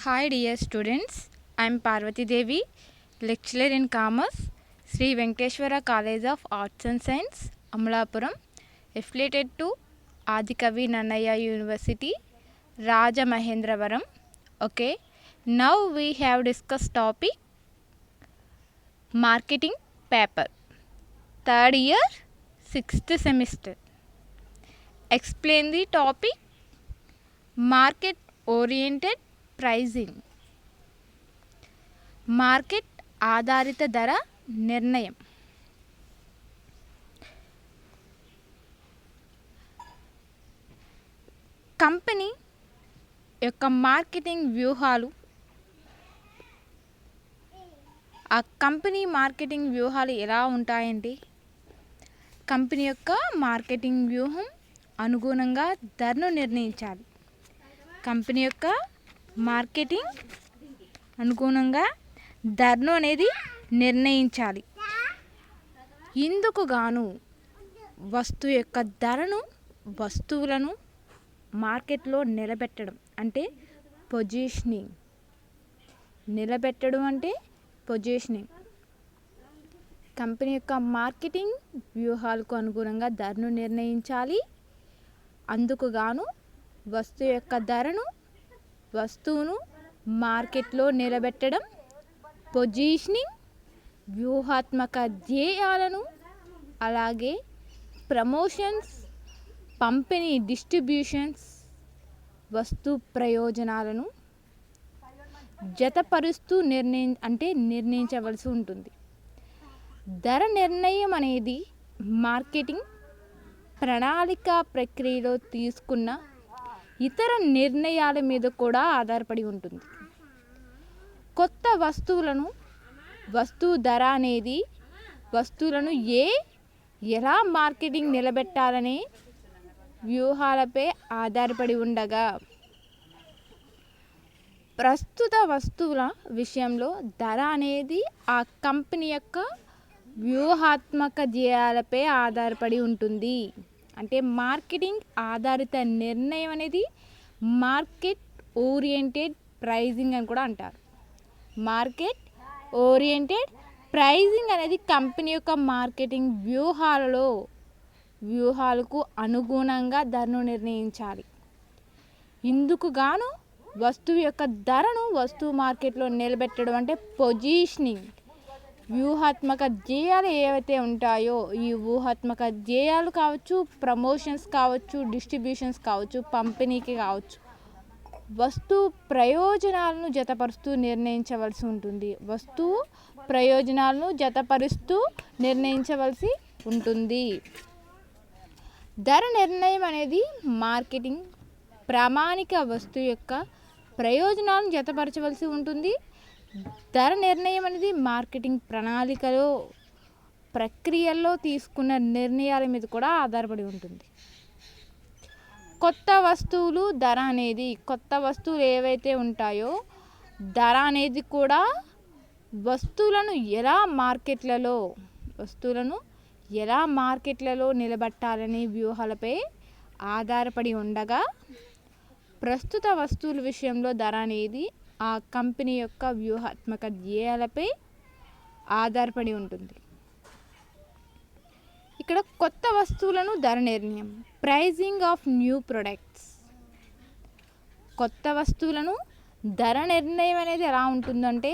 Hi dear students, I am Parvati Devi, lecturer in Commerce, Sri Venkateshwara College of Arts and Science, Amalapuram, affiliated to Adikavi Nannaya University, Rajamahendravaram. Okay, now we have discussed topic marketing paper, third year, 6th semester. Explain the topic market oriented pricing. Market ఆధారిత ధర నిర్ణయం. Company యొక్క marketing వ్యూహాలు ఎలా ఉంటాయంటే, company యొక్క marketing వ్యూహం అనుగుణంగా ధరను నిర్ణయించాలి. కంపెనీ యొక్క మార్కెటింగ్ అనుగుణంగా ధరను అనేది నిర్ణయించాలి. ఇందుకు గాను వస్తువు యొక్క ధరను, వస్తువులను మార్కెట్లో నిలబెట్టడం అంటే పొజిషనింగ్. కంపెనీ యొక్క మార్కెటింగ్ వ్యూహాలకు అనుగుణంగా ధరను నిర్ణయించాలి. అందుకు గాను వస్తువు యొక్క ధరను, వస్తువును మార్కెట్లో నిలబెట్టడం, పొజిషనింగ్, వ్యూహాత్మక ధ్యేయాలను, అలాగే ప్రమోషన్స్, పంపిణీ డిస్ట్రిబ్యూషన్స్, వస్తు ప్రయోజనాలను జతపరుస్తూ నిర్ణయించవలసి ఉంటుంది. ధర నిర్ణయం అనేది మార్కెటింగ్ ప్రణాళిక ప్రక్రియలో తీసుకున్న ఇతర నిర్ణయాల మీద కూడా ఆధారపడి ఉంటుంది. కొత్త వస్తువు ధర అనేది వస్తువులను ఎలా మార్కెటింగ్ నిలబెట్టాలనే వ్యూహాలపై ఆధారపడి ఉండగా, ప్రస్తుత వస్తువుల విషయంలో ధర అనేది ఆ కంపెనీ యొక్క వ్యూహాత్మక ధ్యేయాలపై ఆధారపడి ఉంటుంది. అంటే మార్కెటింగ్ ఆధారిత నిర్ణయం అనేది మార్కెట్ ఓరియంటెడ్ ప్రైజింగ్ అని కూడా అంటారు. మార్కెట్ ఓరియంటెడ్ ప్రైజింగ్ అనేది కంపెనీ యొక్క మార్కెటింగ్ వ్యూహాలకు అనుగుణంగా ధరను నిర్ణయించాలి. ఇందుకు గాను వస్తువు యొక్క ధరను వస్తువు మార్కెట్లో నిలబెట్టడం అంటే పొజిషనింగ్. వ్యూహాత్మక ధ్యేయాలు ఏవైతే ఉంటాయో, ఈ వ్యూహాత్మక ధ్యేయాలు కావచ్చు, ప్రమోషన్స్ కావచ్చు, డిస్ట్రిబ్యూషన్స్ కావచ్చు, పంపిణీకి కావచ్చు, వస్తువు ప్రయోజనాలను జతపరుస్తూ నిర్ణయించవలసి ఉంటుంది. ధర నిర్ణయం అనేది మార్కెటింగ్ ప్రామాణిక వస్తువు యొక్క ప్రయోజనాలను జతపరచవలసి ఉంటుంది. ధర నిర్ణయం అనేది మార్కెటింగ్ ప్రక్రియల్లో తీసుకున్న నిర్ణయాల మీద కూడా ఆధారపడి ఉంటుంది. కొత్త వస్తువులు ఏవైతే ఉంటాయో, ధర అనేది కూడా వస్తువులను ఎలా మార్కెట్లలో నిలబెట్టాలనే వ్యూహాలపై ఆధారపడి ఉండగా, ప్రస్తుత వస్తువుల విషయంలో ధర అనేది ఆ కంపెనీ యొక్క వ్యూహాత్మక ధ్యేయాలపై ఆధారపడి ఉంటుంది. ఇక్కడ కొత్త వస్తువులను ధర నిర్ణయం. Pricing of new products. కొత్త వస్తువులను ధర నిర్ణయం అనేది ఎలా ఉంటుందంటే,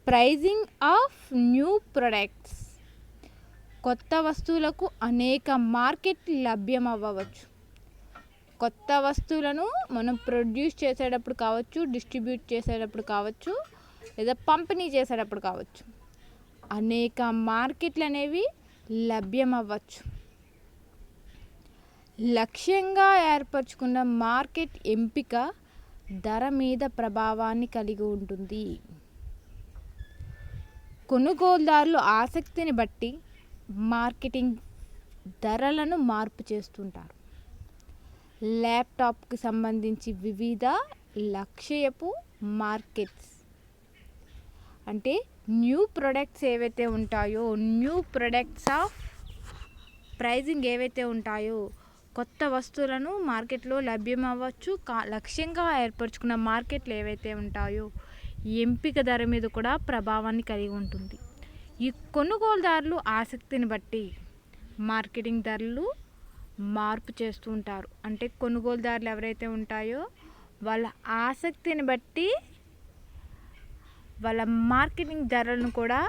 ప్రైజింగ్ ఆఫ్ న్యూ ప్రొడక్ట్స్. కొత్త వస్తువులకు అనేక మార్కెట్ లభ్యం అవ్వవచ్చు. కొత్త వస్తువులను మనం ప్రొడ్యూస్ చేసేటప్పుడు కావచ్చు, డిస్ట్రిబ్యూట్ చేసేటప్పుడు కావచ్చు, లేదా పంపిణీ చేసేటప్పుడు కావచ్చు, అనేక మార్కెట్లు అనేవి లభ్యం అవ్వచ్చు. లక్ష్యంగా ఏర్పరచుకున్న మార్కెట్ ఎంపిక ధర మీద ప్రభావాన్ని కలిగి ఉంటుంది. కొనుగోలుదారుల ఆసక్తిని బట్టి మార్కెటింగ్ ధరలను మార్పు చేస్తుంటారు. ల్యాప్టాప్కి సంబంధించి వివిధ లక్ష్యపు మార్కెట్స్ అంటే న్యూ ప్రొడక్ట్స్ ఏవైతే ఉంటాయో, న్యూ ప్రొడక్ట్స్ ఆఫ్ ప్రైజింగ్ ఏవైతే ఉంటాయో, కొత్త వస్తువులను మార్కెట్లో లభ్యమవ్వచ్చు. లక్ష్యంగా ఏర్పరచుకున్న మార్కెట్లు ఏవైతే ఉంటాయో ఎంపిక ధర మీద కూడా ప్రభావాన్ని కలిగి ఉంటుంది. ఈ కొనుగోలుదారులు ఆసక్తిని బట్టి మార్కెటింగ్ ధరలు మార్పు చేస్తూ ఉంటారు. అంటే కొనుగోలుదారులు ఎవరైతే ఉంటాయో వాళ్ళ ఆసక్తిని బట్టి వాళ్ళ మార్కెటింగ్ ధరలను కూడా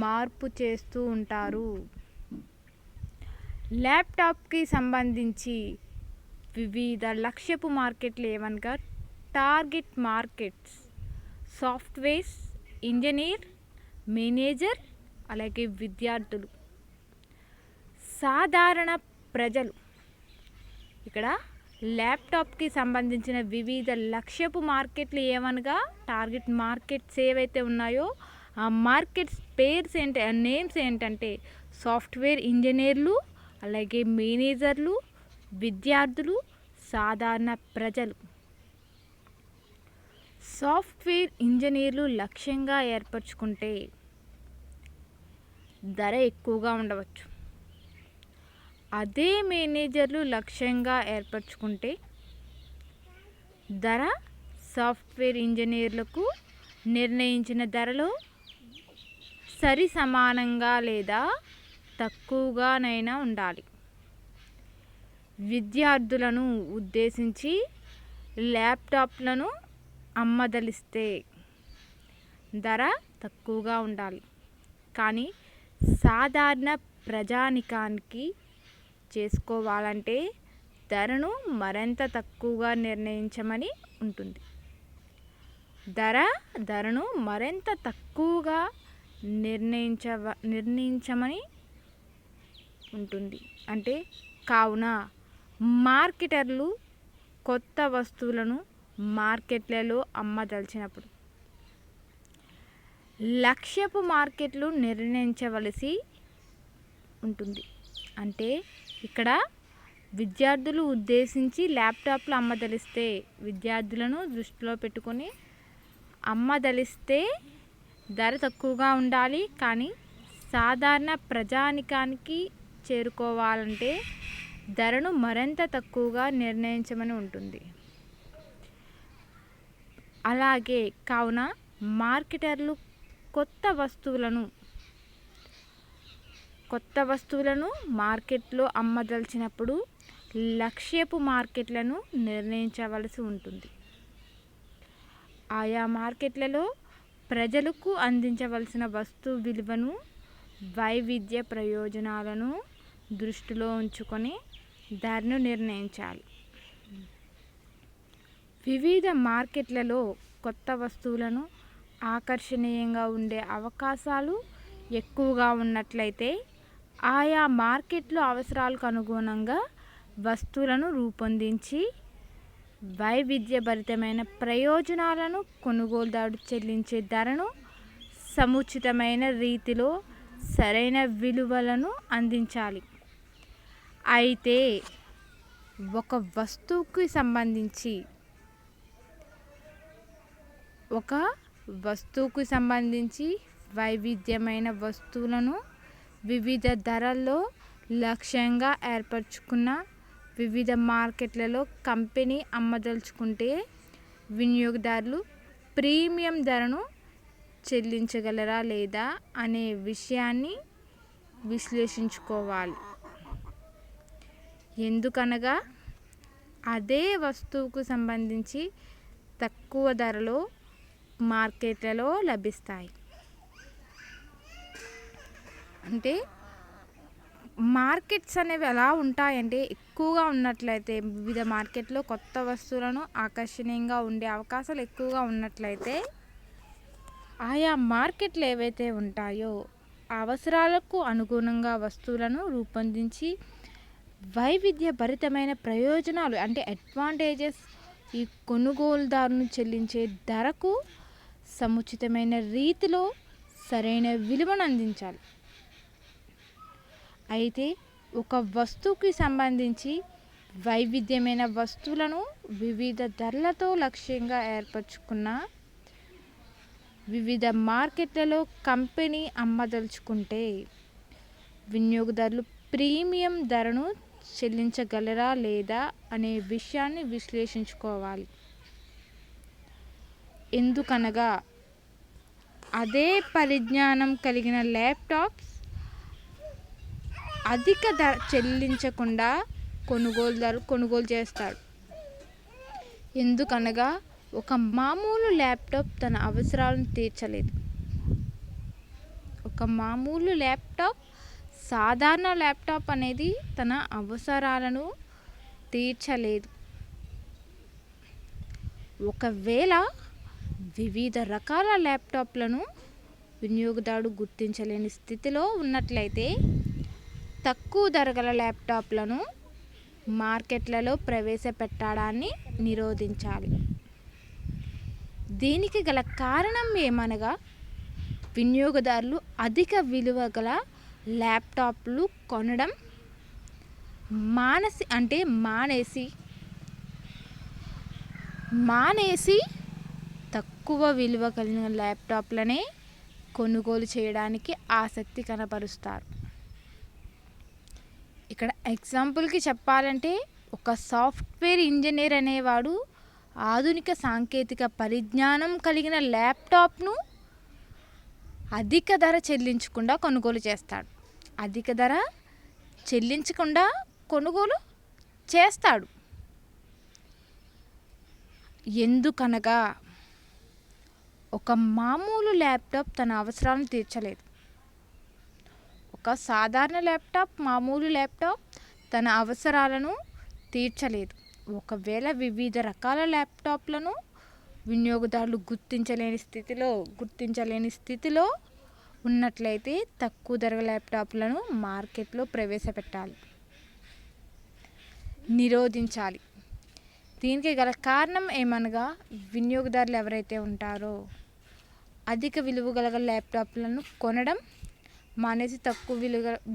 మార్పు చేస్తూ ఉంటారు. ల్యాప్టాప్కి సంబంధించి వివిధ లక్ష్యపు మార్కెట్లు ఏమనగా target markets, softwares, engineer, manager, అలాగే విద్యార్థులు, సాధారణ ప్రజలు. ఇక్కడ ల్యాప్టాప్కి సంబంధించిన వివిధ లక్ష్యపు మార్కెట్లు ఏమనగా టార్గెట్ మార్కెట్స్ ఏవైతే ఉన్నాయో ఆ మార్కెట్స్ నేమ్స్ ఏంటంటే సాఫ్ట్వేర్ ఇంజనీర్లు, అలాగే మేనేజర్లు, విద్యార్థులు, సాధారణ ప్రజలు. సాఫ్ట్వేర్ ఇంజనీర్లు లక్ష్యంగా ఏర్పరచుకుంటే ధర ఎక్కువగా ఉండవచ్చు. అదే మేనేజర్లు లక్ష్యంగా ఏర్పరచుకుంటే ధర సాఫ్ట్వేర్ ఇంజనీర్లకు నిర్ణయించిన ధరలో సరి సమానంగా లేదా తక్కువగానైనా ఉండాలి. విద్యార్థులను ఉద్దేశించి ల్యాప్టాప్లను అమ్మదలిస్తే ధర తక్కువగా ఉండాలి. కానీ సాధారణ ప్రజానికానికి చేసుకోవాలంటే ధరను మరింత తక్కువగా నిర్ణయించమని ఉంటుంది. ధరను మరింత తక్కువగా నిర్ణయించమని ఉంటుంది. అంటే కావున మార్కెటర్లు కొత్త వస్తువులను మార్కెట్లలో అమ్మదలిచినప్పుడు లక్ష్యపు మార్కెట్లు నిర్ణయించవలసి ఉంటుంది. అంటే ఇక్కడ విద్యార్థులు ఉద్దేశించి ల్యాప్టాప్లు అమ్మదలిస్తే విద్యార్థులను దృష్టిలో పెట్టుకొని అమ్మదలిస్తే ధర తక్కువగా ఉండాలి. కానీ సాధారణ ప్రజానికానికి చేరుకోవాలంటే ధరను మరింత తక్కువగా నిర్ణయించమని ఉంటుంది. అలాగే కావున మార్కెటర్లు కొత్త వస్తువులను మార్కెట్లో అమ్మదలిచినప్పుడు లక్ష్యపు మార్కెట్లను నిర్ణయించవలసి ఉంటుంది. ఆయా మార్కెట్లలో ప్రజలకు అందించవలసిన వస్తువు విలువను, వైవిధ్య ప్రయోజనాలను దృష్టిలో ఉంచుకొని ధరను నిర్ణయించాలి. వివిధ మార్కెట్లలో కొత్త వస్తువులను ఆకర్షణీయంగా ఉండే అవకాశాలు ఎక్కువగా ఉన్నట్లయితే ఆయా మార్కెట్లో అవసరాలకు అనుగుణంగా వస్తువులను రూపొందించి వైవిధ్యభరితమైన ప్రయోజనాలను కొనుగోలుదారుడు చెల్లించే ధరను సముచితమైన రీతిలో సరైన విలువలను అందించాలి. అయితే ఒక వస్తువుకి సంబంధించి వైవిధ్యమైన వస్తువులను వివిధ ధరల్లో లక్ష్యంగా ఏర్పరచుకున్న వివిధ మార్కెట్లలో కంపెనీ అమ్మదలుచుకుంటే వినియోగదారులు ప్రీమియం ధరను చెల్లించగలరా లేదా అనే విషయాన్ని విశ్లేషించుకోవాలి. ఎందుకనగా అదే వస్తువుకు సంబంధించి తక్కువ ధరలో మార్కెట్లలో లభిస్తాయి. అంటే మార్కెట్స్ అనేవి ఎలా ఉంటాయంటే ఎక్కువగా ఉన్నట్లయితే వివిధ మార్కెట్లో కొత్త వస్తువులను ఆకర్షణీయంగా ఉండే అవకాశాలు ఎక్కువగా ఉన్నట్లయితే ఆయా మార్కెట్లు ఏవైతే ఉంటాయో అవసరాలకు అనుగుణంగా వస్తువులను రూపొందించి వైవిధ్యభరితమైన ప్రయోజనాలు అంటే అడ్వాంటేజెస్ ఈ కొనుగోలుదారును చెల్లించే ధరకు సముచితమైన రీతిలో సరైన విలువను అందించాలి. అయితే ఒక వస్తువుకి సంబంధించి వైవిధ్యమైన వస్తువులను వివిధ ధరలతో లక్ష్యంగా ఏర్పరచుకున్న వివిధ మార్కెట్లలో కంపెనీ అమ్మదలుచుకుంటే వినియోగదారులు ప్రీమియం ధరను చెల్లించగలరా లేదా అనే విషయాన్ని విశ్లేషించుకోవాలి. ఎందుకనగా అదే పరిజ్ఞానం కలిగిన ల్యాప్టాప్స్ అధిక ధర చెల్లించకుండా కొనుగోలు చేస్తాడు. ఎందుకనగా ఒక మామూలు ల్యాప్టాప్ తన అవసరాలను తీర్చలేదు. ఒక మామూలు ల్యాప్టాప్, సాధారణ ల్యాప్టాప్ అనేది తన అవసరాలను తీర్చలేదు. ఒకవేళ వివిధ రకాల ల్యాప్టాప్లను వినియోగదారుడు గుర్తించలేని స్థితిలో ఉన్నట్లయితే తక్కువ ధర గల ల్యాప్టాప్లను మార్కెట్లలో ప్రవేశపెట్టడాన్ని నిరోధించాలి. దీనికి గల కారణం ఏమనగా వినియోగదారులు అధిక విలువ గల ల్యాప్టాప్లు కొనడం మానేసి తక్కువ విలువ కలిగిన ల్యాప్టాప్లనే కొనుగోలు చేయడానికి ఆసక్తి కనబరుస్తారు. ఇక్కడ ఎగ్జాంపుల్కి చెప్పాలంటే ఒక సాఫ్ట్వేర్ ఇంజనీర్ అనేవాడు ఆధునిక సాంకేతిక పరిజ్ఞానం కలిగిన ల్యాప్టాప్ను అధిక ధర చెల్లించకుండా కొనుగోలు చేస్తాడు. అధిక ధర చెల్లించకుండా కొనుగోలు చేస్తాడు. ఎందుకనగా ఒక మామూలు ల్యాప్టాప్ తన అవసరాలను తీర్చలేదు. ఒక సాధారణ ల్యాప్టాప్, మామూలు ల్యాప్టాప్ తన అవసరాలను తీర్చలేదు. ఒకవేళ వివిధ రకాల ల్యాప్టాప్లను వినియోగదారులు గుర్తించలేని స్థితిలో ఉన్నట్లయితే తక్కువ ధర ల్యాప్టాప్లను మార్కెట్లో ప్రవేశపెట్టాలి, నిరోధించాలి. దీనికి గల కారణం ఏమనగా వినియోగదారులు ఎవరైతే ఉంటారో అధిక విలువ గల ల్యాప్టాప్లను కొనడం మానేసి తక్కువ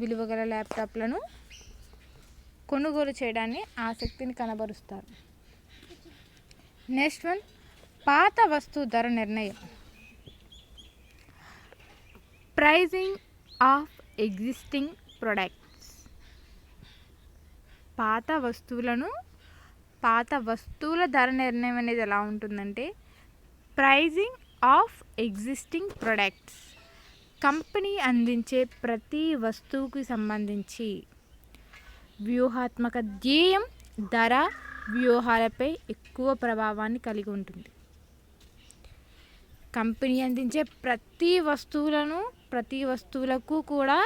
విలువ గల ల్యాప్టాప్లను కొనుగోలు చేయడాన్ని ఆసక్తిని కనబరుస్తారు. నెక్స్ట్ వన్, పాత వస్తువు ధర నిర్ణయం. Pricing of existing products. పాత వస్తువుల ధర నిర్ణయం అనేది ఎలా ఉంటుందంటే, pricing of existing products company అందించే ప్రతి వస్తువుకి సంబంధించి వ్యూహాత్మక ధ్యేయం ధర వ్యూహాలపై ఎక్కువ ప్రభావాన్ని కలిగి ఉంటుంది. కంపెనీ అందించే ప్రతి వస్తువులకు కూడా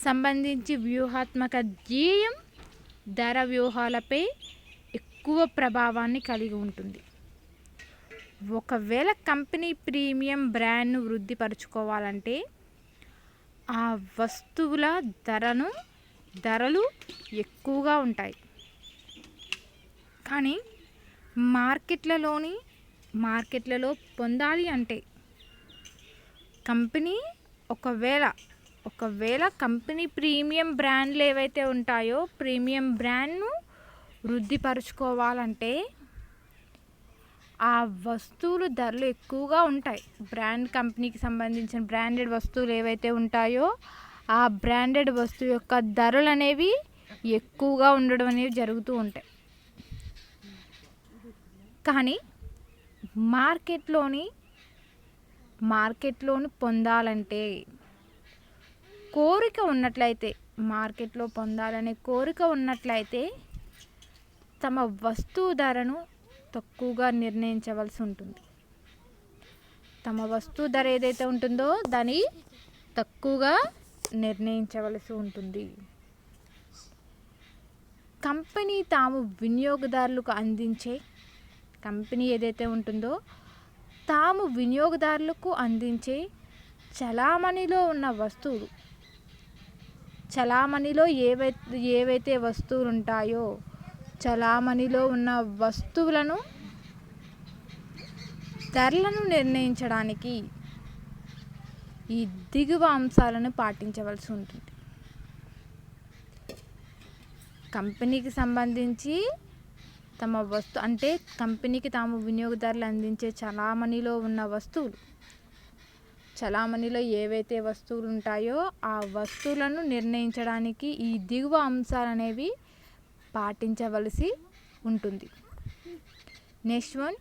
సంబంధించి వ్యూహాత్మక ధ్యేయం ధర వ్యూహాలపై ఎక్కువ ప్రభావాన్ని కలిగి ఉంటుంది. ఒకవేళ కంపెనీ ప్రీమియం బ్రాండ్ను వృద్ధిపరచుకోవాలంటే ఆ వస్తువుల ధరలు ఎక్కువగా ఉంటాయి. కానీ మార్కెట్లలో పొందాలి అంటే కంపెనీ ఒకవేళ కంపెనీ ప్రీమియం బ్రాండ్లు ఏవైతే ఉంటాయో ప్రీమియం బ్రాండ్ను వృద్ధిపరచుకోవాలంటే ఆ వస్తువులు ధరలు ఎక్కువగా ఉంటాయి. కంపెనీకి సంబంధించిన బ్రాండెడ్ వస్తువులు ఏవైతే ఉంటాయో ఆ బ్రాండెడ్ వస్తువు యొక్క ధరలు అనేవి ఎక్కువగా ఉండడం అనేవి జరుగుతూ ఉంటాయి. కానీ మార్కెట్లోని పొందాలంటే మార్కెట్లో పొందాలనే కోరిక ఉన్నట్లయితే తమ వస్తువు ధరను తక్కువగా నిర్ణయించవలసి ఉంటుంది. తమ వస్తువు ధర ఏదైతే ఉంటుందో దాన్ని తక్కువగా నిర్ణయించవలసి ఉంటుంది. కంపెనీ ఏదైతే ఉంటుందో తాము వినియోగదారులకు అందించే చలామణిలో ఉన్న వస్తువులు, చలామణిలో ఏవైతే వస్తువులు ఉంటాయో చలామణిలో ఉన్న వస్తువులను ధరలను నిర్ణయించడానికి ఈ దిగువ అంశాలను పాటించవలసి ఉంటుంది. కంపెనీకి సంబంధించి కంపెనీకి తాము వినియోగదారులు అందించే చలామణిలో ఉన్న వస్తువులు, చలామణిలో ఏవైతే వస్తువులు ఉంటాయో ఆ వస్తువులను నిర్ణయించడానికి ఈ దిగువ అంశాలు అనేవి పాటించవలసి ఉంటుంది. నెక్స్ట్ వన్,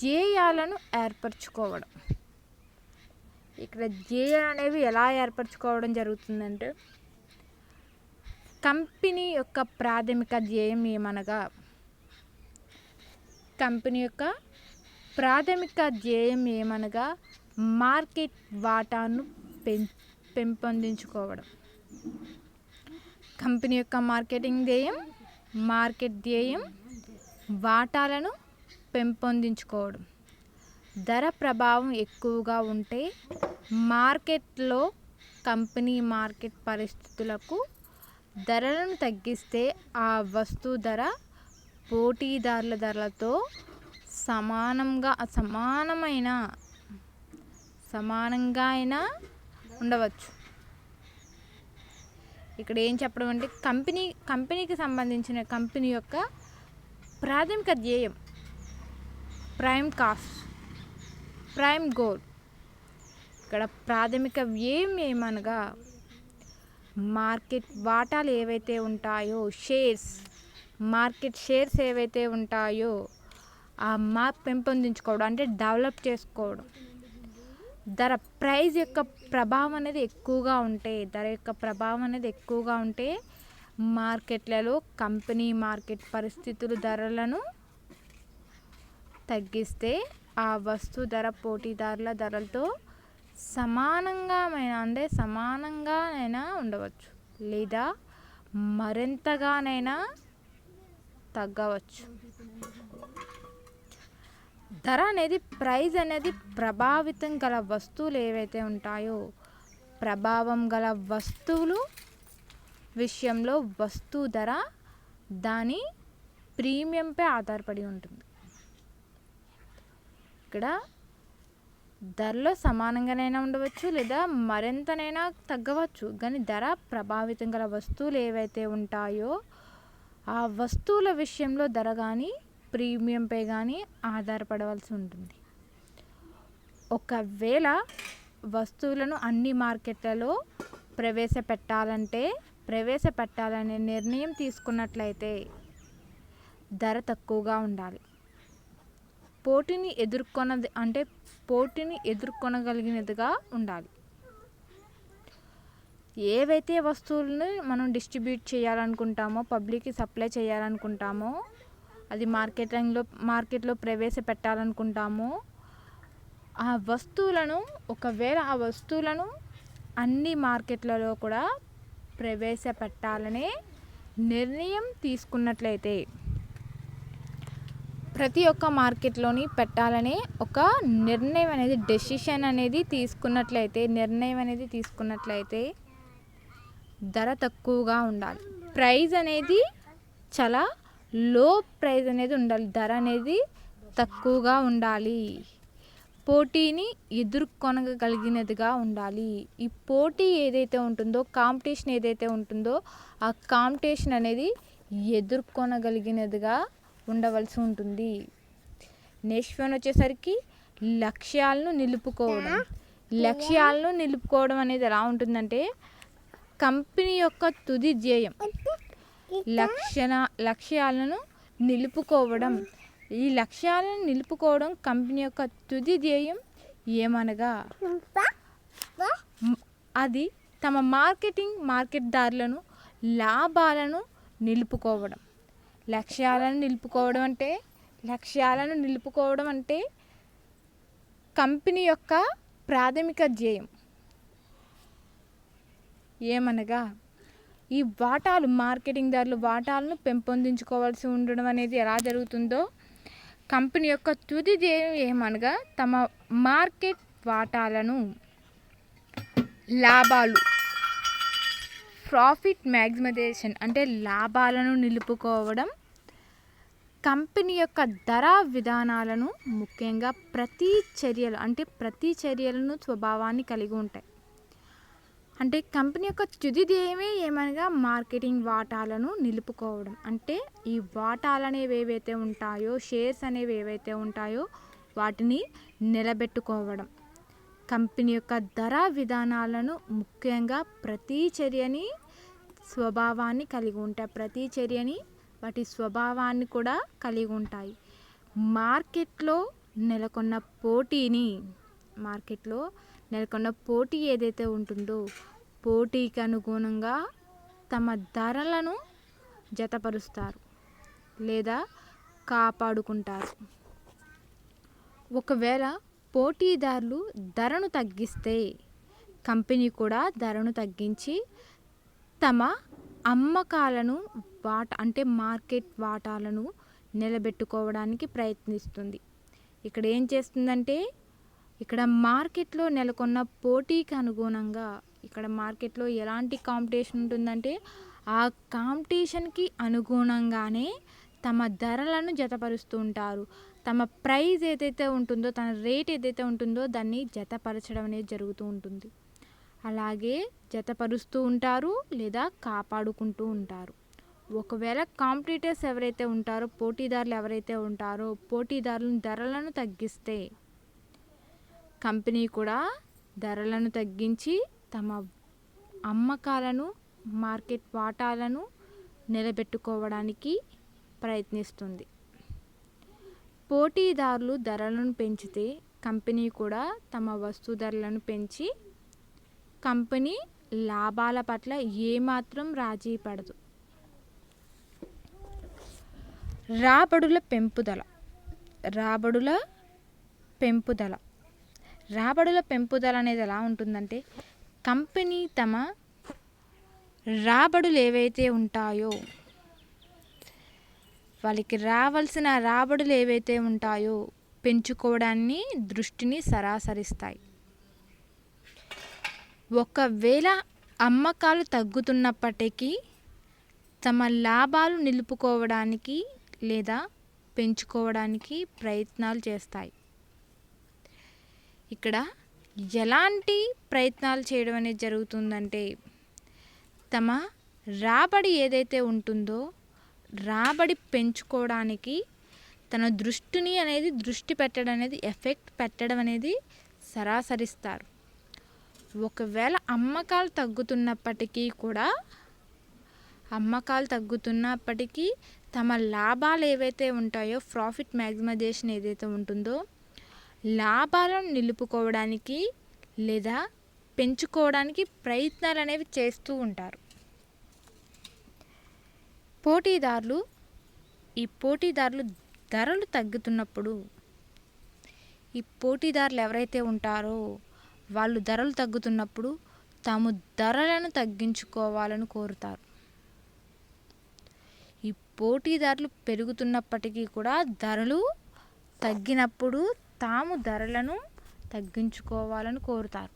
ధ్యేయాలను ఏర్పరచుకోవడం. ఇక్కడ ధ్యేయాలు అనేవి ఎలా ఏర్పరచుకోవడం జరుగుతుందంటే, కంపెనీ యొక్క ప్రాథమిక ధ్యేయం ఏమనగా మార్కెట్ వాటాను పెంపొందించుకోవడం. కంపెనీ యొక్క మార్కెట్ ధ్యేయం వాటాలను పెంపొందించుకోవడం. ధర ప్రభావం ఎక్కువగా ఉంటే మార్కెట్లో కంపెనీ మార్కెట్ పరిస్థితులకు ధరలను తగ్గిస్తే ఆ వస్తువు ధర పోటీదారుల ధరలతో సమానంగా అయినా ఉండవచ్చు. ఇక్కడ ఏం చెప్పడం అంటే, కంపెనీకి సంబంధించిన కంపెనీ యొక్క ప్రాథమిక ధ్యేయం, ప్రైమ్ కాస్ట్, ప్రైమ్ గోల్. ఇక్కడ ప్రాథమిక వ్యయం ఏమనగా మార్కెట్ వాటాలు ఏవైతే ఉంటాయో, మార్కెట్ షేర్స్ ఏవైతే ఉంటాయో ఆ పెంపొందించుకోవడం, అంటే డెవలప్ చేసుకోవడం. ప్రైస్ యొక్క ప్రభావం అనేది ఎక్కువగా ఉంటే, ధర యొక్క ప్రభావం అనేది ఎక్కువగా ఉంటే మార్కెట్లలో కంపెనీ మార్కెట్ పరిస్థితులు ధరలను తగ్గిస్తే ఆ వస్తువు ధర పోటీదారుల ధరలతో సమానంగానైనా ఉండవచ్చు, లేదా మరింతగానైనా తగ్గవచ్చు. ధర అనేది, ప్రైస్ అనేది ప్రభావితం గల వస్తువులు ఏవైతే ఉంటాయో, ప్రభావం గల వస్తువులు విషయంలో వస్తువు ధర దాని ప్రీమియంపై ఆధారపడి ఉంటుంది. ఇక్కడ ధరలో సమానంగానైనా ఉండవచ్చు, లేదా మరింతనైనా తగ్గవచ్చు. కానీ ధర ప్రభావితం గల వస్తువులు ఏవైతే ఉంటాయో ఆ వస్తువుల విషయంలో ధర కానీ ప్రీమియంపై కానీ ఆధారపడవలసి ఉంటుంది. ఒకవేళ వస్తువులను అన్ని మార్కెట్లలో ప్రవేశపెట్టాలనే నిర్ణయం తీసుకున్నట్లయితే ధర తక్కువగా ఉండాలి. పోటీని ఎదుర్కొనగలిగినదిగా ఉండాలి. ఏవైతే వస్తువులను మనం డిస్ట్రిబ్యూట్ చేయాలనుకుంటామో, పబ్లిక్కి సప్లై చేయాలనుకుంటామో, అది మార్కెట్లో ప్రవేశపెట్టాలనుకుంటామో ఒకవేళ ఆ వస్తువులను అన్ని మార్కెట్లలో కూడా ప్రవేశపెట్టాలనే నిర్ణయం తీసుకున్నట్లయితే, ప్రతి ఒక్క మార్కెట్లోని పెట్టాలనే ఒక నిర్ణయం అనేది తీసుకున్నట్లయితే ధర తక్కువగా ఉండాలి. ప్రైస్ అనేది చాలా లో ప్రైస్ అనేది ఉండాలి. ధర అనేది తక్కువగా ఉండాలి. పోటీని ఎదుర్కొనగలిగినదిగా ఉండాలి. ఈ పోటీ ఏదైతే ఉంటుందో, కాంపిటీషన్ ఏదైతే ఉంటుందో ఆ కాంపిటీషన్ అనేది ఎదుర్కొనగలిగినదిగా ఉండవలసి ఉంటుంది. నెక్స్ట్ వన్ వచ్చేసరికి లక్ష్యాలను నిలుపుకోవడం అనేది ఎలా ఉంటుందంటే, కంపెనీ యొక్క తుది ధ్యేయం లక్ష్యాలను నిలుపుకోవడం. ఈ లక్ష్యాలను నిలుపుకోవడం కంపెనీ యొక్క తుది ధ్యేయం ఏమనగా, అది తమ మార్కెట్దారులను లాభాలను నిలుపుకోవడం. లక్ష్యాలను నిలుపుకోవడం అంటే కంపెనీ యొక్క ప్రాథమిక ధ్యేయం ఏమనగా, ఈ మార్కెటింగ్ ధరలు వాటాలను పెంపొందించుకోవాల్సి ఉండడం అనేది ఎలా జరుగుతుందో, కంపెనీ యొక్క తుది ధ్యేయం ఏమనగా తమ మార్కెట్ వాటాలను, లాభాలు, ప్రాఫిట్ మ్యాక్సిమైజేషన్ అంటే లాభాలను నిలుపుకోవడం. కంపెనీ యొక్క ధర విధానాలను, ముఖ్యంగా ప్రతి చర్యలను స్వభావాన్ని కలిగి ఉంటాయి. అంటే కంపెనీ యొక్క తుది ధ్యేయమే ఏమనగా మార్కెటింగ్ వాటాలను నిలుపుకోవడం. అంటే ఈ వాటాలు అనేవి ఏవైతే ఉంటాయో, షేర్స్ అనేవి ఏవైతే ఉంటాయో వాటిని నిలబెట్టుకోవడం. కంపెనీ యొక్క ధర విధానాలను ముఖ్యంగా ప్రతి చర్యని స్వభావాన్ని కలిగి ఉంటాయి. ప్రతి చర్యని వాటి స్వభావాన్ని కూడా కలిగి ఉంటాయి. మార్కెట్లో నెలకొన్న పోటీ ఏదైతే ఉంటుందో పోటీకి అనుగుణంగా తమ ధరలను జతపరుస్తారు లేదా కాపాడుకుంటారు. ఒకవేళ పోటీదారులు ధరను తగ్గిస్తే కంపెనీ కూడా ధరను తగ్గించి తమ అమ్మకాలను అంటే మార్కెట్ వాటాలను నిలబెట్టుకోవడానికి ప్రయత్నిస్తుంది. ఇక్కడ ఏం చేస్తుందంటే ఇక్కడ మార్కెట్లో నెలకొన్న పోటీకి అనుగుణంగా ఇక్కడ మార్కెట్లో ఎలాంటి కాంపిటీషన్ ఉంటుందంటే ఆ కాంపిటీషన్కి అనుగుణంగానే తమ ధరలను జతపరుస్తూ ఉంటారు. తమ ప్రైస్ ఏదైతే ఉంటుందో తన రేట్ ఏదైతే ఉంటుందో దాన్ని జతపరచడం అనేది జరుగుతూ ఉంటుంది. అలాగే జతపరుస్తూ ఉంటారు లేదా కాపాడుకుంటూ ఉంటారు. ఒకవేళ కాంపిటీటర్స్ ఎవరైతే ఉంటారో పోటీదారులు ఎవరైతే ఉంటారో పోటీదారులను ధరలను తగ్గిస్తే కంపెనీ కూడా ధరలను తగ్గించి తమ అమ్మకాలను మార్కెట్ వాటాలను నిలబెట్టుకోవడానికి ప్రయత్నిస్తుంది. పోటీదారులు ధరలను పెంచితే కంపెనీ కూడా తమ వస్తు ధరలను పెంచి కంపెనీ లాభాల పట్ల ఏమాత్రం రాజీ పడదు. రాబడుల పెంపుదల అనేది ఎలా ఉంటుందంటే కంపెనీ తమ రాబడులు ఏవైతే ఉంటాయో వాళ్ళకి రావాల్సిన రాబడులు ఏవైతే ఉంటాయో పెంచుకోవడాన్ని దృష్టిని సరాసరిస్తాయి. ఒకవేళ అమ్మకాలు తగ్గుతున్నప్పటికీ తమ లాభాలు నిలుపుకోవడానికి లేదా పెంచుకోవడానికి ప్రయత్నాలు చేస్తాయి. ఇక్కడ ఎలాంటి ప్రయత్నాలు చేయడం అనేది జరుగుతుందంటే తమ రాబడి ఏదైతే ఉంటుందో రాబడి పెంచుకోవడానికి తన దృష్టి పెట్టడం అనేది ఎఫెక్ట్ పెట్టడం అనేది సరాసరిస్తారు. ఒకవేళ అమ్మకాలు తగ్గుతున్నప్పటికీ తమ లాభాలు ఏవైతే ఉంటాయో ప్రాఫిట్ మ్యాక్సిమైజేషన్ ఏదైతే ఉంటుందో లాభాలను నిలుపుకోవడానికి లేదా పెంచుకోవడానికి ప్రయత్నాలు అనేవి చేస్తూ ఉంటారు. పోటీదారులు ధరలు తగ్గుతున్నప్పుడు ఈ పోటీదారులు ఎవరైతే ఉంటారో వాళ్ళు ధరలు తగ్గుతున్నప్పుడు తాము ధరలను తగ్గించుకోవాలని కోరుతారు. ఈ పోటీదారులు పెరుగుతున్నప్పటికీ కూడా ధరలు తగ్గినప్పుడు తాము ధరలను తగ్గించుకోవాలని కోరుతారు.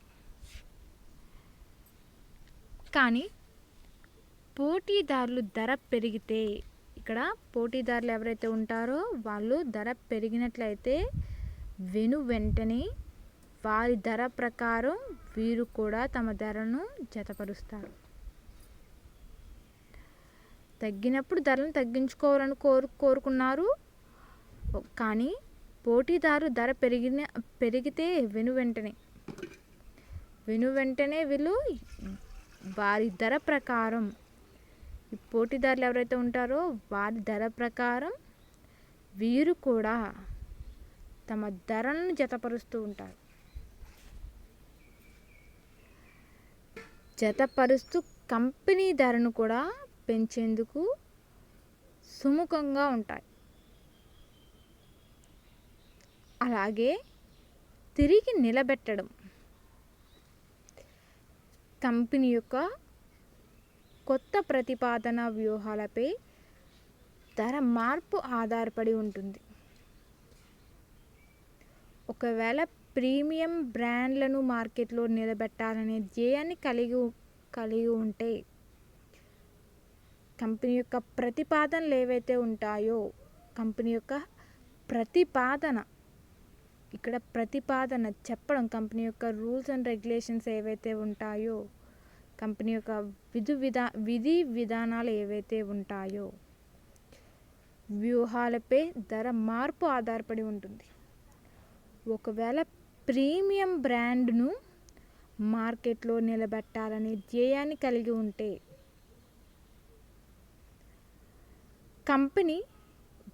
కానీ పోటీదారులు ధర పెరిగితే ఇక్కడ పోటీదారులు ఎవరైతే ఉంటారో వాళ్ళు ధర పెరిగినట్లయితే వెంటనే వారి ధర ప్రకారం వీరు కూడా తమ ధరను జతపరుస్తారు. తగ్గినప్పుడు ధరలను తగ్గించుకోవాలని కోరుకున్నారు. కానీ పోటీదారు ధర పెరిగితే వెంటనే వీళ్ళు వారి ధర ప్రకారం ఈ పోటీదారులు ఎవరైతే ఉంటారో వారి ధర ప్రకారం వీరు కూడా తమ ధరలను జతపరుస్తూ ఉంటారు. జతపరుస్తూ కంపెనీ ధరను కూడా పెంచేందుకు సుముఖంగా ఉంటాయి. అలాగే తిరిగి నిలబెట్టడం కంపెనీ యొక్క కొత్త ప్రతిపాదన వ్యూహాలపై ధర మార్పు ఆధారపడి ఉంటుంది. ఒకవేళ ప్రీమియం బ్రాండ్లను మార్కెట్లో నిలబెట్టాలనే ధ్యేయాన్ని కలిగి ఉంటే కంపెనీ యొక్క ప్రతిపాదనలు ఏవైతే ఉంటాయో కంపెనీ యొక్క ప్రతిపాదన చెప్పడం కంపెనీ యొక్క రూల్స్ అండ్ రెగ్యులేషన్స్ ఏవైతే ఉంటాయో కంపెనీ యొక్క విధి విధానాలు ఏవైతే ఉంటాయో వ్యూహాలపై ధర మార్పు ఆధారపడి ఉంటుంది. ఒకవేళ ప్రీమియం బ్రాండ్ను మార్కెట్లో నిలబెట్టాలనే ధ్యేయాన్ని కలిగి ఉంటే కంపెనీ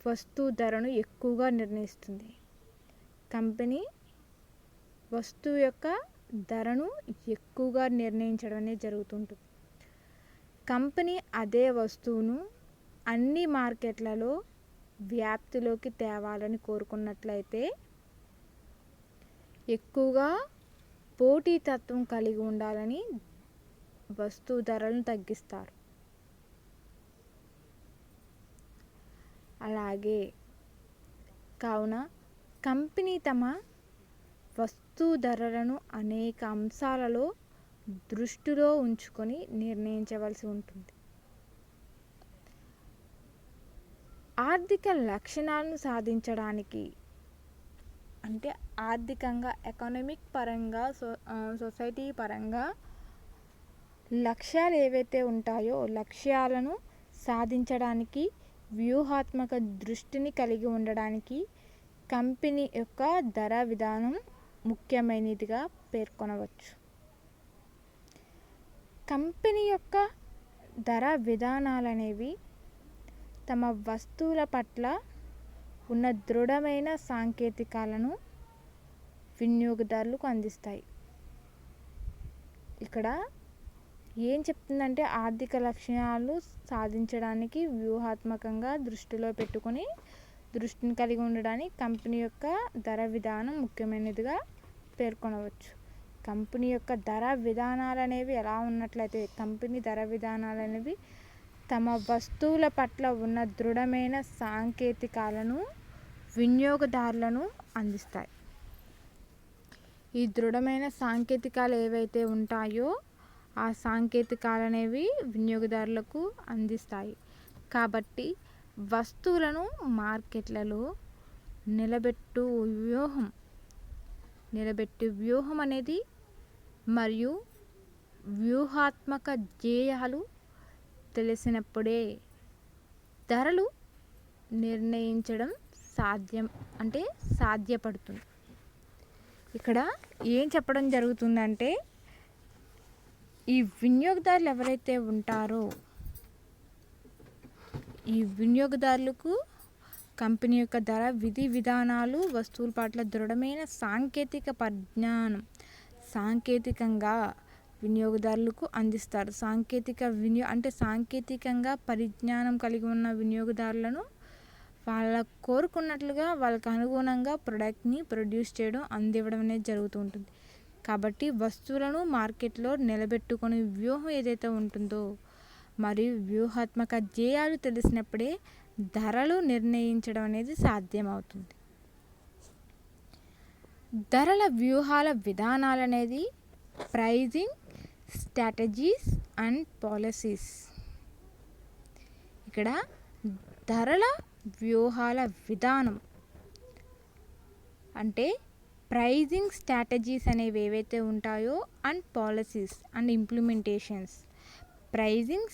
వస్తువు ధరను ఎక్కువగా నిర్ణయిస్తుంది. కంపెనీ వస్తువు యొక్క ధరను ఎక్కువగా నిర్ణయించడం అనేది జరుగుతుంటుంది. కంపెనీ అదే వస్తువును అన్ని మార్కెట్లలో వ్యాప్తిలోకి తేవాలని కోరుకున్నట్లయితే ఎక్కువగా పోటీతత్వం కలిగి ఉండాలని వస్తువు ధరలను తగ్గిస్తారు. అలాగే కావున కంపెనీ తమ వస్తువు ధరలను అనేక అంశాలలో దృష్టిలో ఉంచుకొని నిర్ణయించవలసి ఉంటుంది. ఆర్థిక లక్షణాలను సాధించడానికి అంటే ఆర్థికంగా, ఎకనామిక్ పరంగా, సొసైటీ పరంగా లక్ష్యాలు ఏవైతే ఉంటాయో లక్ష్యాలను సాధించడానికి వ్యూహాత్మక దృష్టిని కలిగి ఉండడానికి కంపెనీ యొక్క ధర విధానం ముఖ్యమైనదిగా పేర్కొనవచ్చు. కంపెనీ యొక్క ధర విధానాలు అనేవి తమ వస్తువుల పట్ల ఉన్న దృఢమైన సాంకేతికాలను వినియోగదారులకు అందిస్తాయి. ఇక్కడ ఏం చెప్తుందంటే ఆర్థిక లక్ష్యాలు సాధించడానికి వ్యూహాత్మకంగా దృష్టిని కలిగి ఉండడానికి కంపెనీ యొక్క ధర విధానం ముఖ్యమైనదిగా పేర్కొనవచ్చు. కంపెనీ యొక్క ధర విధానాలు అనేవి ఎలా ఉన్నట్లయితే కంపెనీ ధర విధానాలు అనేవి తమ వస్తువుల పట్ల ఉన్న దృఢమైన సాంకేతికాలను వినియోగదారులను అందిస్తాయి. ఈ దృఢమైన సాంకేతికాలు ఏవైతే ఉంటాయో ఆ సాంకేతికాలు అనేవి వినియోగదారులకు అందిస్తాయి. కాబట్టి వస్తువులను మార్కెట్లలో నిలబెట్టు వ్యూహం అనేది మరియు వ్యూహాత్మక ధ్యేయాలు తెలిసినప్పుడే ధరలు నిర్ణయించడం సాధ్యపడుతుంది. ఇక్కడ ఏం చెప్పడం జరుగుతుందంటే ఈ వినియోగదారులు ఎవరైతే ఉంటారో ఈ వినియోగదారులకు కంపెనీ యొక్క ధర విధి విధానాలు వస్తువుల పట్ల దృఢమైన సాంకేతిక పరిజ్ఞానం సాంకేతికంగా వినియోగదారులకు అందిస్తారు. సాంకేతికంగా పరిజ్ఞానం కలిగి ఉన్న వినియోగదారులను వాళ్ళ కోరుకున్నట్లుగా వాళ్ళకు అనుగుణంగా ప్రోడక్ట్ని ప్రొడ్యూస్ చేయడం అందివ్వడం అనేది జరుగుతూ ఉంటుంది. కాబట్టి వస్తువులను మార్కెట్లో నిలబెట్టుకునే వ్యూహం ఏదైతే ఉంటుందో మరియు వ్యూహాత్మక ధ్యేయాలు తెలిసినప్పుడే ధరలు నిర్ణయించడం అనేది సాధ్యమవుతుంది. ధరల వ్యూహాల విధానాలు అనేది ప్రైజింగ్ స్ట్రాటజీస్ అండ్ పాలసీస్. ఇక్కడ ధరల వ్యూహాల విధానం అంటే ప్రైజింగ్ స్ట్రాటజీస్ అనేవి ఏవైతే ఉంటాయో and policies and implementations. Pricing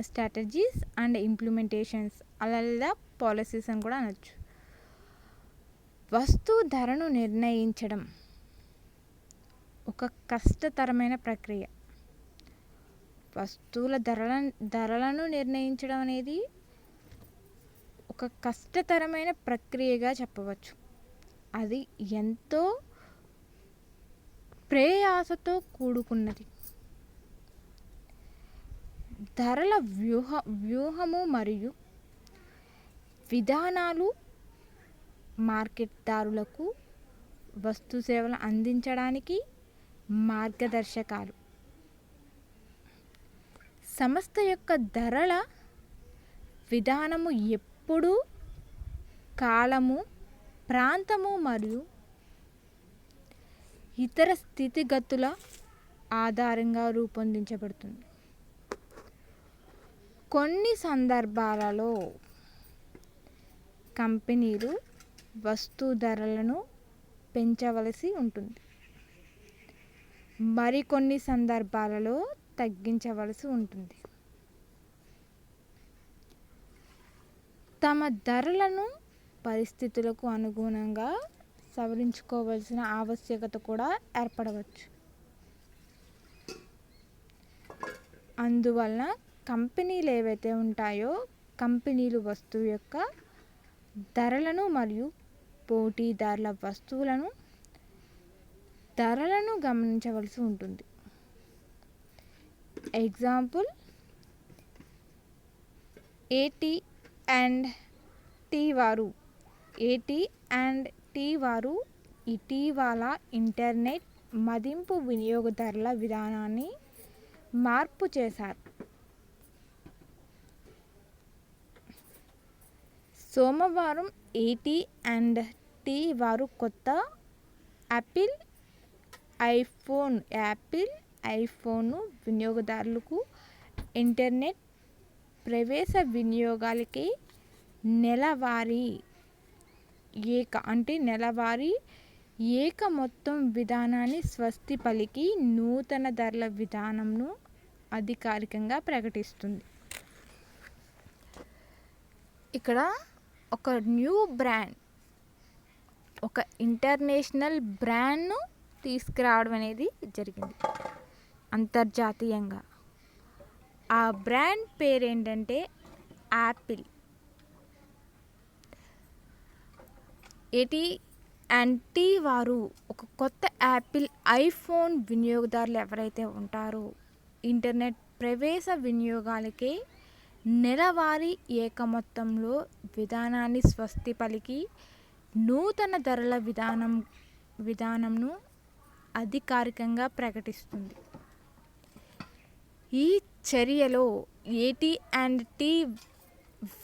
strategies and implementations అలా లేదా పాలసీస్ అని కూడా అనొచ్చు. వస్తువు ధరను నిర్ణయించడం ఒక కష్టతరమైన ప్రక్రియ. వస్తువుల ధరలను నిర్ణయించడం అనేది ఒక కష్టతరమైన ప్రక్రియగా చెప్పవచ్చు. అది ఎంతో ప్రయాసతో కూడుకున్నది. ధరల వ్యూహము మరియు విధానాలు మార్కెట్దారులకు వస్తు సేవలు అందించడానికి మార్గదర్శకాలు. సంస్థ యొక్క ధరల విధానము ఎప్పుడూ కాలము, ప్రాంతము మరియు ఇతర స్థితిగతుల ఆధారంగా రూపొందించబడుతుంది. కొన్ని సందర్భాలలో కంపెనీలు వస్తు ధరలను పెంచవలసి ఉంటుంది. మరికొన్ని సందర్భాలలో తగ్గించవలసి ఉంటుంది. తమ ధరలను పరిస్థితులకు అనుగుణంగా సవరించుకోవాల్సిన ఆవశ్యకత కూడా ఏర్పడవచ్చు. అందువలన కంపెనీలు ఏవైతే ఉంటాయో కంపెనీలు వస్తువు యొక్క ధరలను మరియు పోటీదారుల వస్తువులను ధరలను గమనించవలసి ఉంటుంది. ఎగ్జాంపుల్, AT&T వారు ఇటీవల ఇంటర్నెట్ మదింపు వినియోగదారుల విధానాన్ని మార్పు చేశారు. సోమవారం AT&T వారు కొత్త యాపిల్ ఐఫోన్ వినియోగదారులకు ఇంటర్నెట్ ప్రవేశ వినియోగాలకి నెలవారీ ఏక మొత్తం విధానాన్ని స్వస్తి పలికి నూతన ధరల విధానంను అధికారికంగా ప్రకటిస్తుంది. ఇక్కడ ఒక న్యూ బ్రాండ్, ఒక ఇంటర్నేషనల్ బ్రాండ్ను తీసుకురావడం అనేది జరిగింది అంతర్జాతీయంగా. ఆ బ్రాండ్ పేరు ఏంటంటే యాపిల్. AT&T వారు ఒక కొత్త యాపిల్ ఐఫోన్ వినియోగదారులు ఎవరైతే ఉంటారో ఇంటర్నెట్ ప్రవేశ వినియోగాలకే నెలవారీ ఏక మొత్తంలో విధానాన్ని స్వస్తి పలికి నూతన ధరల విధానంను అధికారికంగా ప్రకటిస్తుంది. ఈ చర్యలో AT&T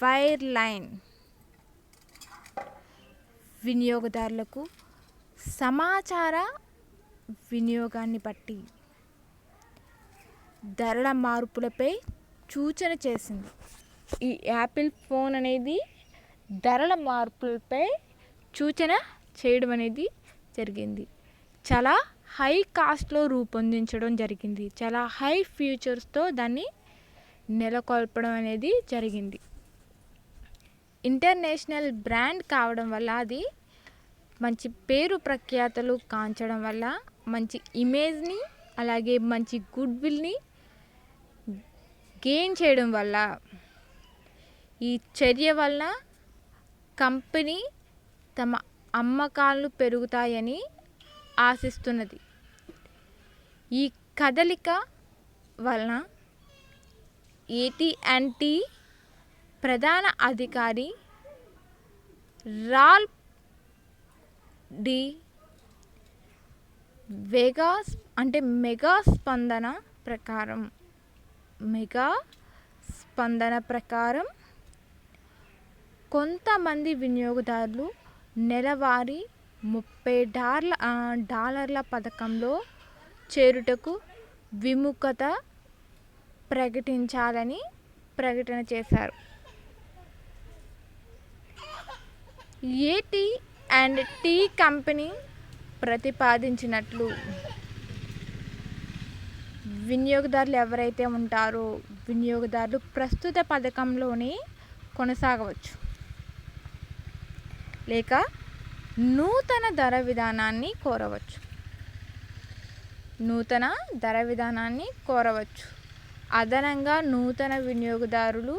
వైర్లైన్ వినియోగదారులకు సమాచార వినియోగాన్ని బట్టి ధరల మార్పులపై సూచన చేసింది. ఈ యాపిల్ ఫోన్ అనేది ధరల మార్పులపై సూచన చేయడం అనేది జరిగింది. చాలా హై కాస్ట్లో రూపొందించడం జరిగింది. చాలా హై ఫీచర్స్తో దాన్ని నెలకొల్పడం అనేది జరిగింది. ఇంటర్నేషనల్ బ్రాండ్ కావడం వల్ల అది మంచి పేరు ప్రఖ్యాతలు కాంచడం వల్ల మంచి ఇమేజ్ని అలాగే మంచి గుడ్ విల్ని గెయిన్ చేయడం వల్ల ఈ చర్య వల్ల కంపెనీ తమ అమ్మకాలు పెరుగుతాయని ఆశిస్తున్నది. ఈ కదలిక వలన AT&T ప్రధాన అధికారి రాల్ఫ్ డి మెగా స్పందన ప్రకారం కొంతమంది వినియోగదారులు నెలవారీ $30 పథకంలో చేరుటకు విముఖత ప్రకటించాలని ప్రకటన చేశారు. AT&T కంపెనీ ప్రతిపాదించినట్లు వినియోగదారులు ఎవరైతే ఉంటారో వినియోగదారులు ప్రస్తుత పథకంలోనే కొనసాగవచ్చు లేక నూతన ధర విధానాన్ని కోరవచ్చు. అదనంగా నూతన వినియోగదారులు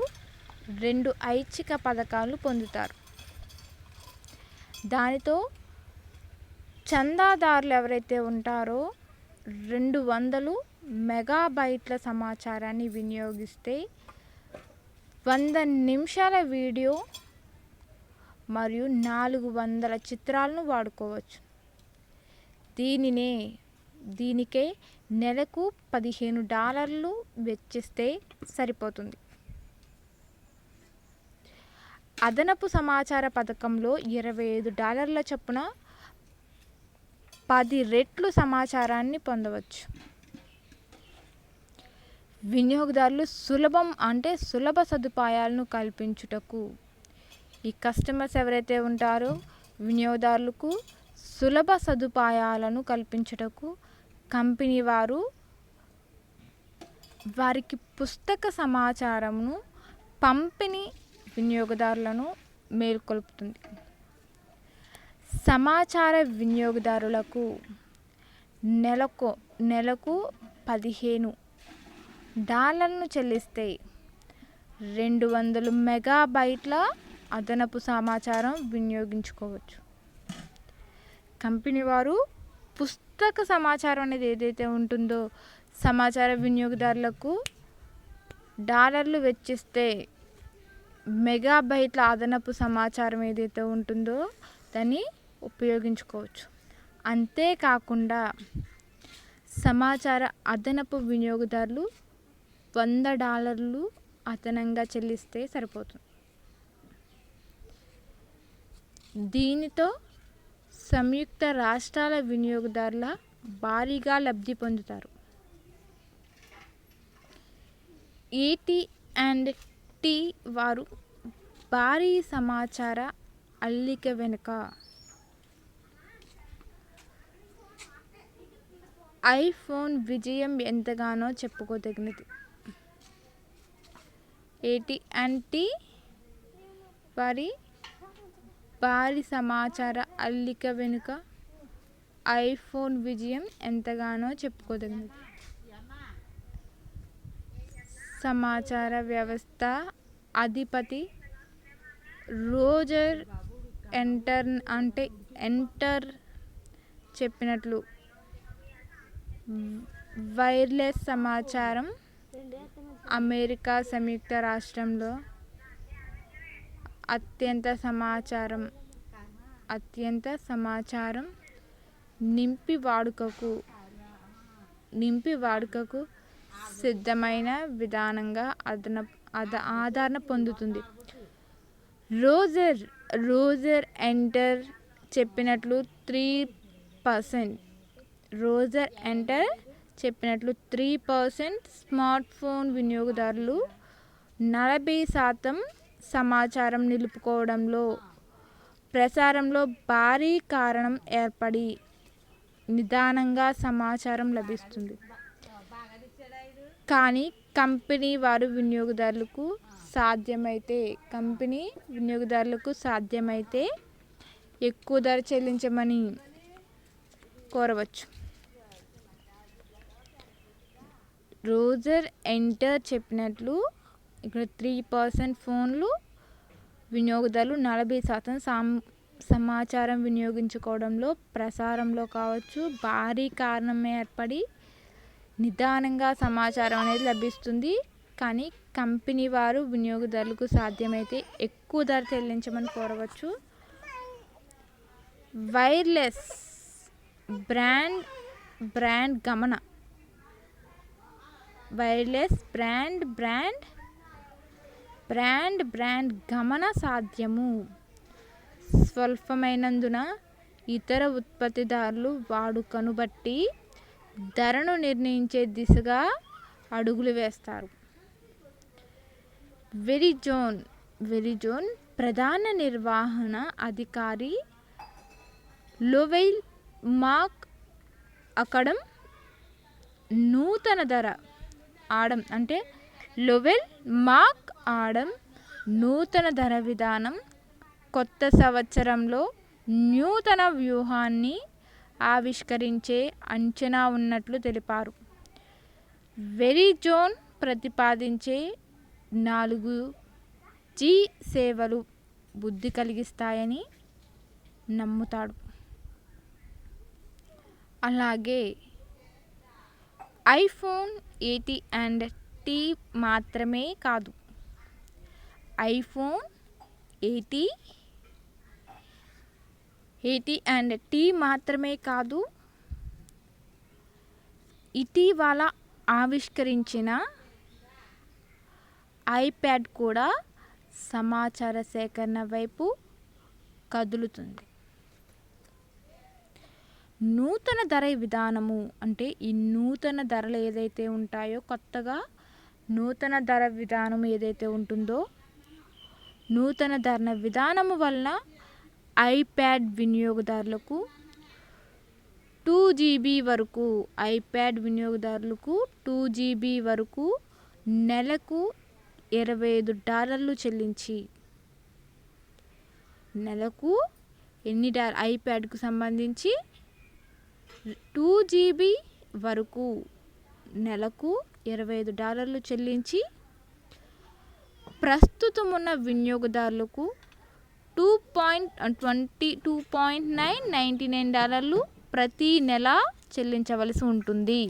2 ఐచ్ఛిక పథకాలు పొందుతారు. దానితో చందాదారులు ఎవరైతే ఉంటారో 200 మెగాబైట్ల సమాచారాన్ని వినియోగిస్తే 100 నిమిషాల వీడియో మరియు 400 చిత్రాలను వాడుకోవచ్చు. దీనికే నెలకు $15 వెచ్చిస్తే సరిపోతుంది. అదనపు సమాచార పథకంలో $25 చొప్పున 10 రెట్లు సమాచారాన్ని పొందవచ్చు. వినియోగదారులు సులభ సదుపాయాలను కల్పించుటకు ఈ కస్టమర్స్ ఎవరైతే ఉంటారో వినియోగదారులకు సులభ సదుపాయాలను కల్పించుటకు కంపెనీ వారికి పుస్తక సమాచారమును పంపిణీ వినియోగదారులను మేల్కొల్పుతుంది. సమాచార వినియోగదారులకు నెలకు $15 చెల్లిస్తే 200 మెగాబైట్ల అదనపు సమాచారం వినియోగించుకోవచ్చు. కంపెనీ వారు పుస్తక సమాచారం అనేది ఏదైతే ఉంటుందో సమాచార వినియోగదారులకు $, వెచ్చిస్తే మెగాబైట్ల అదనపు సమాచారం ఏదైతే ఉంటుందో దాన్ని ఉపయోగించుకోవచ్చు. అంతేకాకుండా సమాచార అదనపు వినియోగదారులు $100 అదనంగా చెల్లిస్తే సరిపోతుంది. దీనితో సంయుక్త రాష్ట్రాల వినియోగదారుల భారీగా లబ్ధి పొందుతారు. AT&T వారు భారీ సమాచార అల్లిక వెనుక ఐఫోన్ విజయం ఎంతగానో చెప్పుకోదగినది. AT&T వారి భారీ సమాచార అల్లిక వెనుక ఐఫోన్ విజయం ఎంతగానో చెప్పుకోదగినది. సమాచార వ్యవస్థ అధిపతి రోజర్ ఎంటర్ చెప్పినట్లు వైర్లెస్ సమాచారం అమెరికా సంయుక్త రాష్ట్రంలో అత్యంత సమాచారం నింపి వాడుకకు సిద్ధమైన విధానంగా ఆదరణ పొందుతుంది. రోజర్ ఎంటర్ చెప్పినట్లు 3% స్మార్ట్ఫోన్ వినియోగదారులు 40% సమాచారం నిలుపుకోవడంలో ప్రసారంలో భారీ కారణం ఏర్పడి నిదానంగా సమాచారం లభిస్తుంది. కానీ కంపెనీ వినియోగదారులకు సాధ్యమైతే ఎక్కువ ధర చెల్లించమని కోరవచ్చు. రోజర్ ఎంటర్ చెప్పినట్లు ఇక్కడ 3% ఫోన్లు వినియోగదారులు 40% సమాచారం వినియోగించుకోవడంలో ప్రసారంలో కావచ్చు భారీ కారణం ఏర్పడి నిదానంగా సమాచారం అనేది లభిస్తుంది. కానీ కంపెనీ వినియోగదారులకు సాధ్యమైతే ఎక్కువ ధర చెల్లించమని కోరవచ్చు. వైర్లెస్ బ్రాండ్ గమన సాధ్యము స్వల్పమైనందున ఇతర ఉత్పత్తిదారులు వాడుకను బట్టి ధరను నిర్ణయించే దిశగా అడుగులు వేస్తారు. వెరిజోన్ ప్రధాన నిర్వహణ అధికారి లోవెల్ మాక్ ఆడమ్ నూతన ధర విధానం కొత్త సంవత్సరంలో నూతన వ్యూహాన్ని ఆవిష్కరించే అంచనా ఉన్నట్లు తెలిపారు. వెరిజోన్ ప్రతిపాదించే 4G సేవలు వృద్ధి కలిగిస్తాయని నమ్ముతాడు. అలాగే ఐఫోన్ AT&T మాత్రమే కాదు, ఇటీవల ఆవిష్కరించిన ఐప్యాడ్ కూడా సమాచార సేకరణ వైపు కదులుతుంది. నూతన ధర విధానము అంటే ఈ నూతన ధరలు ఏదైతే ఉంటాయో కొత్తగా నూతన ధర విధానం ఏదైతే ఉంటుందో నూతన ధర విధానము వలన ఐప్యాడ్ వినియోగదారులకు 2GB వరకు నెలకు $25 చెల్లించి ఐప్యాడ్కు సంబంధించి 2 GB వరకు నెలకు $25 చెల్లించి ప్రస్తుతం ఉన్న వినియోగదారులకు $2.999 ప్రతి నెల చెల్లించవలసి ఉంటుంది.